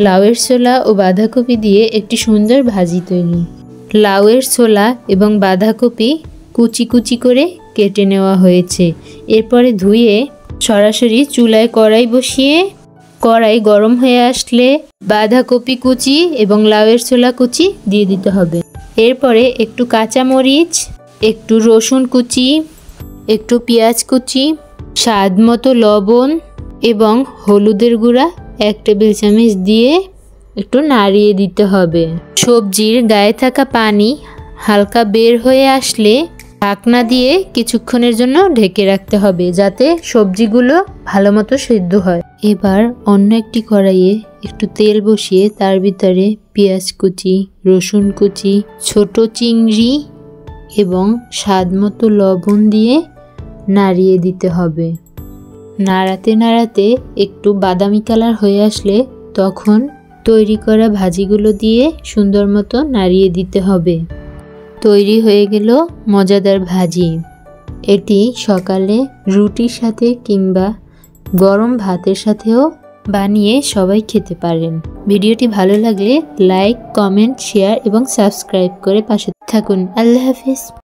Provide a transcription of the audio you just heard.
লাউয়ের ছোলা ও বাঁধাকপি দিয়ে একটি সুন্দর ভাজি তৈরি। লাউয়ের ছোলা এবং বাঁধাকপি কুচি কুচি করে কেটে নেওয়া হয়েছে। এরপরে ধুয়ে সরাসরি চুলায় কড়াই বসিয়ে কড়াই গরম হয়ে আসলে বাঁধাকপি কুচি এবং লাউয়ের ছোলা কুচি দিয়ে দিতে হবে। এরপরে একটু কাঁচামরিচ, একটু রসুন কুচি, একটু পেঁয়াজ কুচি, স্বাদ মতো লবণ এবং হলুদের গুঁড়া 1 টেবিল চামচ দিয়ে একটু নাড়িয়ে দিতে হবে। সবজির গায়ে থাকা পানি হালকা বের হয়ে আসলে ঢাকনা দিয়ে কিছুক্ষণের জন্য ঢেকে রাখতে হবে যাতে সবজিগুলো ভালো মতো সিদ্ধ হয়। এবার অন্য একটি কড়াইয়ে একটু তেল বসিয়ে তার ভিতরে পেঁয়াজ কুচি, রসুন কুচি, ছোট চিংড়ি এবং স্বাদ মতো লবণ দিয়ে নাড়িয়ে দিতে হবে। নাড়াতে নাড়াতে একটু বাদামি কালার হয়ে আসলে তখন তৈরি করা ভাজিগুলো দিয়ে সুন্দর মতো নাড়িয়ে দিতে হবে। তৈরি হয়ে গেল মজাদার ভাজি। এটি সকালে রুটির সাথে কিংবা গরম ভাতের সাথেও বানিয়ে সবাই খেতে পারেন। ভিডিওটি ভালো লাগলে লাইক, কমেন্ট, শেয়ার এবং সাবস্ক্রাইব করে পাশে থাকুন। আল্লাহ হাফেজ।